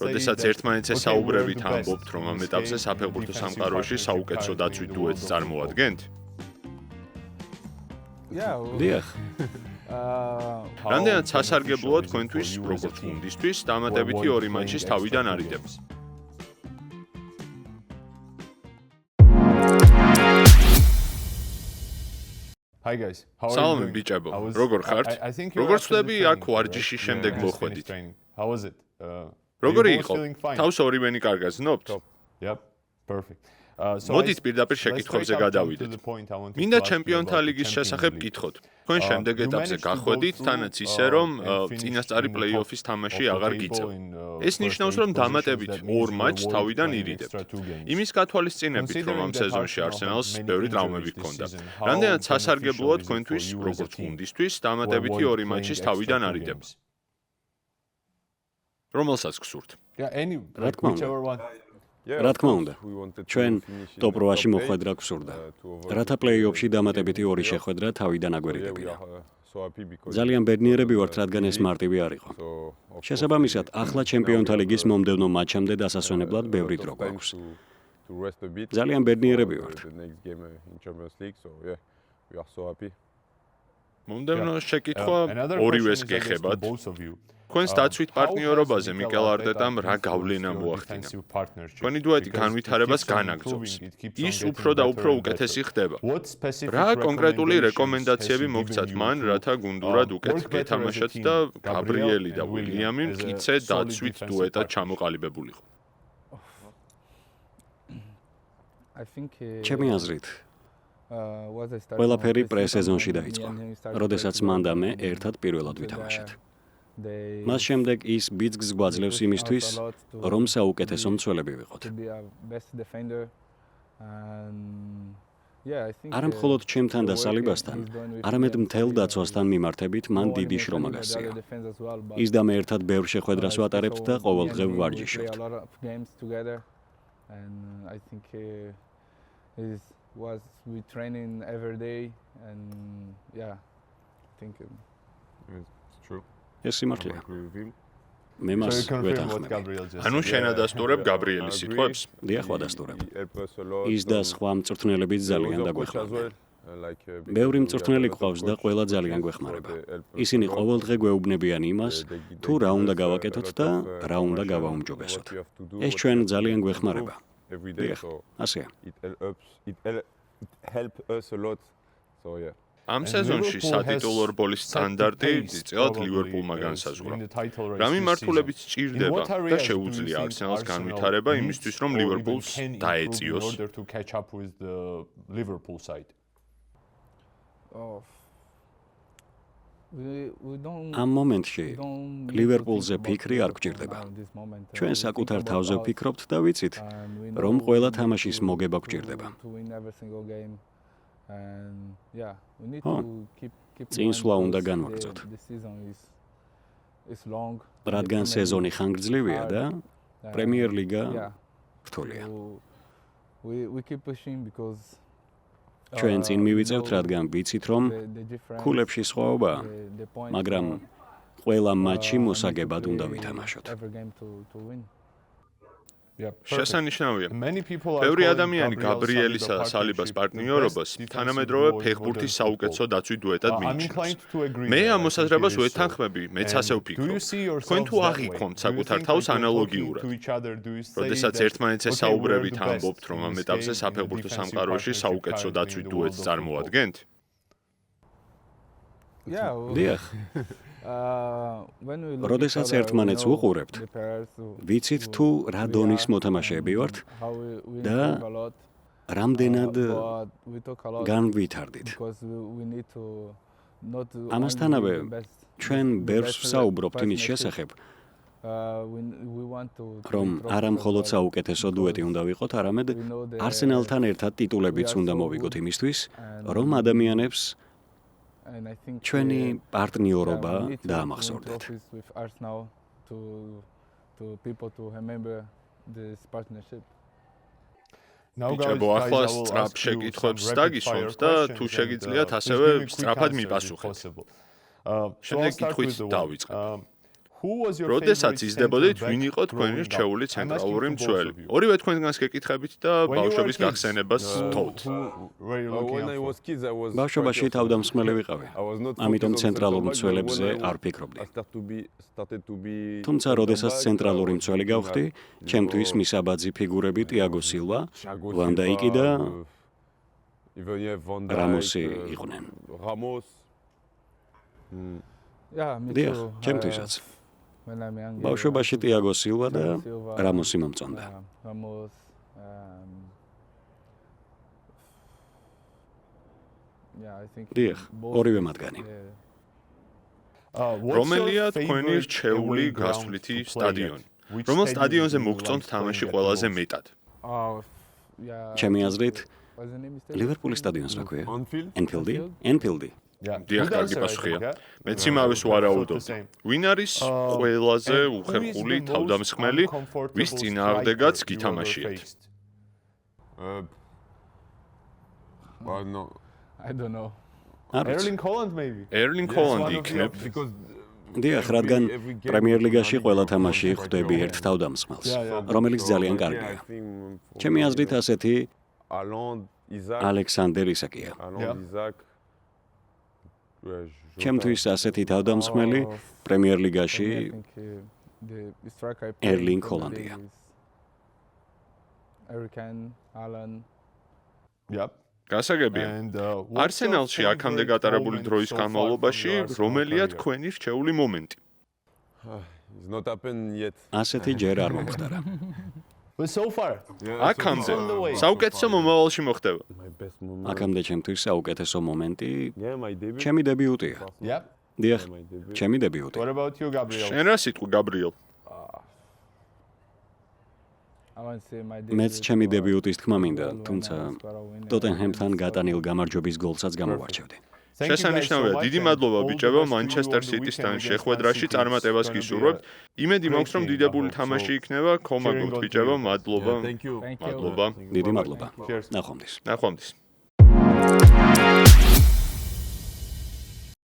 როდესაც ერთმანეთზე საუბრებით ამბობთ, რომ ამ ეტაპზე საფეხბურთო სამყაროში საუკეთესო დაცვით დუეტს წარმოადგენთ? დიახ. რამდენად სასარგებლოა თქვენთვის, როგორც გუნდისთვის, დამატებითი 2 მატჩის თავიდან არიდებს? Hi guys. სალამი ბიჭებო, როგორ ხართ? როგორ ვწდები აქ ვარჯიშის შემდეგ მოხვედით? How was it? როგორი იყო? თავს ორივენი კარგად ზნობთ? Yep. Perfect. მოდით პირდაპირ შეკითხვებზე გადავიდეთ. მინდა ჩემპიონთა ლიგის შესახებ გითხოთ. თქვენ შემდეგ ეტაპზე გახვედით, თანაც ისე, რომ წინასწარი პლეი-ოფის თამაში აღარ გიწევ. ეს ნიშნავს, რომ დამატებით 2 მატჩს თავიდან ირიდებთ. იმის გათვალისწინებით, რომ ამ სეზონში არსენალს ბევრი ტრავმები ჰქონდა. რამდენად სასარგებლოა თქვენთვის, როგორც გუნდისთვის, დამატებითი 2 მატჩის თავიდან არიდებს? რომელსაც გსურთ? რა თქმა უნდა. ჩვენ ტოპ 8-ში მოხვედრა გვსურდა. რათა პლეი-ოფში დამატებითი 2 შეხვედრა თავიდან აგვერიდებინა. ძალიან ბედნიერები ვართ, რადგან ეს მარტივი არ იყო. შესაბამისად, ახლა ჩემპიონთა ლიგის მომდევნო მატჩამდე დასასვენებლად ბევრი დრო გვაქვს. ძალიან ბედნიერები ვართ. მომდევნო შეკითხვა ორივეს გეხებათ. თქვენს დაცვით პარტნიორობაზე მიკელ არტეტამ რა გავლენა მოახდინა? თქვენი დუეტი განვითარებას განაგრძობს. ის უფრო და უფრო უკეთესი ხდება. რა კონკრეტული რეკომენდაციები მოგცათ მან, რათა გუნდურად უკეთ გეთამაშოთ და გაბრიელი და უილიამი მტკიცე დაცვით დუეტად ჩამოყალიბებულიყო? ჩემი აზრით, ყველაფერი პრე-სეზონში დაიწყო, როდესაც მან და მე ერთად პირველად ვითამაშეთ. მას შემდეგ ის ბიძგს გვაძლევს იმისთვის, რომ საუკეთესო მცველები ვიყოთ. არა მხოლოდ ჩემთან და სალიბასთან, არამედ მთელ დაცვასთან მიმართებით მან დიდი შრომა გასწია. ის და მე ერთად ბევრ შეხვედრას ვატარებთ და ყოველდღე ვარჯიშობთ. ეს სიმართლეა. მე მას ვეთანხმები. ანუ შენ ადასტურებ გაბრიელის სიტყვებს? დიახ, ვადასტურებ. ის და სხვა მწვრთნელებიც ძალიან დაგვეხმარებიან. ბევრი მწვრთნელი გვყავს და ყველა ძალიან გვეხმარება. ისინი ყოველდღე გვეუბნებიან იმას, თუ რა უნდა გავაკეთოთ და რა უნდა გავაუმჯობესოთ. ეს ჩვენ ძალიან გვეხმარება. დიახ, ასეა. ამ სეზონში სატიტულო რბოლის სტანდარტი ძირწილად ლივერპულმა განსაზღვრა. რა მიმართულებით სჭირდება და შეუძლია არსენალს განვითარება იმისთვის, რომ ლივერპულს დაეწიოს? ამ მომენტში ლივერპულზე ფიქრი არ გვჭირდება. ჩვენ საკუთარ თავზე ვფიქრობთ და ვიცით, რომ ყველა თამაშის მოგება გვჭირდება. წინსვლა უნდა განვაგრძოთ. რადგან სეზონი ხანგრძლივია და პრემიერ ლიგა რთულია. ჩვენ წინ მივიწევთ, რადგან ვიცით, რომ ქულებში სხვაობაა, მაგრამ ყველა მატჩი მოსაგებად უნდა ვითამაშოთ. შესანიშნავია. ბევრი ადამიანი გაბრიელისა და სალიბას პარტნიორობას თანამედროვე ფეხბურთის საუკეთესო დაცვით დუეტად მიიჩნევს. მე ამ მოსაზრებას ვეთანხმები, მეც ასე ვფიქრობ. თქვენ თუ აღიქვამთ საკუთარ თავს ანალოგიურად? როდესაც ერთმანეთზე საუბრებით ამბობთ, რომ ამ ეტაპზე საფეხბურთო სამყაროში საუკეთესო დაცვით დუეტს წარმოადგენთ? დიახ. როდესაც ერთმანეთს ვუყურებთ, ვიცით თუ რა დონის მოთამაშეები ვართ და რამდენად განვითარდით. ამასთანავე, ჩვენ ბევრს ვსაუბრობთ იმის შესახებ, რომ არა მხოლოდ საუკეთესო დუეტი უნდა ვიყოთ, არამედ არსენალთან ერთად ტიტულებიც უნდა მოვიგოთ იმისთვის, რომ ადამიანებს ჩვენი პარტნიორობა დაამახსოვრდეთ. ბიჭებო, ახლა სწრაფ შეკითხვებს დაგისვამთ და თუ შეგიძლიათ ასევე სწრაფად მიპასუხეთ. შემდეგ კითხვით დავიწყებ. როდესაც იზრდებოდით, ვინ იყო თქვენი რჩეული ცენტრალური მცველი? ორივე თქვენგანს გეკითხებით და ბავშვობის გახსენებას თხოვთ. ბავშვობაში თავდამსხმელი ვიყავი. ამიტომ ცენტრალურ მცველებზე არ ფიქრობდი. თუმცა, როდესაც ცენტრალური მცველი გავხდი, ჩემთვის მისაბაძი ფიგურები ტიაგო სილვა, ვან დაიკი და რამოსი იყვნენ. დიახ, ჩემთვისაც. ბავშვობაში ტიაგო სილვა და რამოსი მომწონდა. დიახ, ორივე მათგანი. რომელია თქვენი რჩეული გასვლითი სტადიონი? რომელ სტადიონზე მოგწონთ თამაში ყველაზე მეტად? ჩემი აზრით, ლივერპულის სტადიონს რა ქვია? ენფილდი? ენფილდი. დიახ, კარგი პასუხია. მეც იმავეს ვარაუდობ. ვინ არის ყველაზე უხერხული თავდამსხმელი, ვის წინააღმდეგაც გითამაშიეთ? ერლინგ ჰოლანდი იქნებ. დიახ, რადგან პრემიერ ლიგაში ყველა თამაში ხვდები ერთ თავდამსხმელს, რომელიც ძალიან კარგია. ჩემი აზრით ასეთი ალექსანდერ ისაკია. ჩემთვის ასეთი თავდამსხმელი პრემიერ ლიგაში ერლინგ ჰოლანდია. გასაგებია. არსენალში აქამდე გატარებული დროის განმავლობაში რომელია თქვენი რჩეული მომენტი? ასეთი ჯერ არ მომხდარა. აქამდე საუკეთესო მომავალში მოხდება. აქამდე ჩემთვის საუკეთესო მომენტი ჩემი დებიუტია. დიახ, ჩემი დებიუტი. შენ რა სიტყვი, გაბრიელ? მეც ჩემი დებიუტის თქმა მინდა, თუმცა ტოტენჰემთან გატანილ გამარჯვების გოლსაც გამოვარჩევდი. შესანიშნავია, დიდი მადლობა ბიჭებო, მანჩესტერ სიტისთან შეხვედრაში წარმატებას გისურვებთ. იმედი მაქვს, რომ დიდებული თამაში იქნება. ქომაგობთ ბიჭებო, მადლობა. მადლობა. დიდი მადლობა. ნახვამდის. ნახვამდის.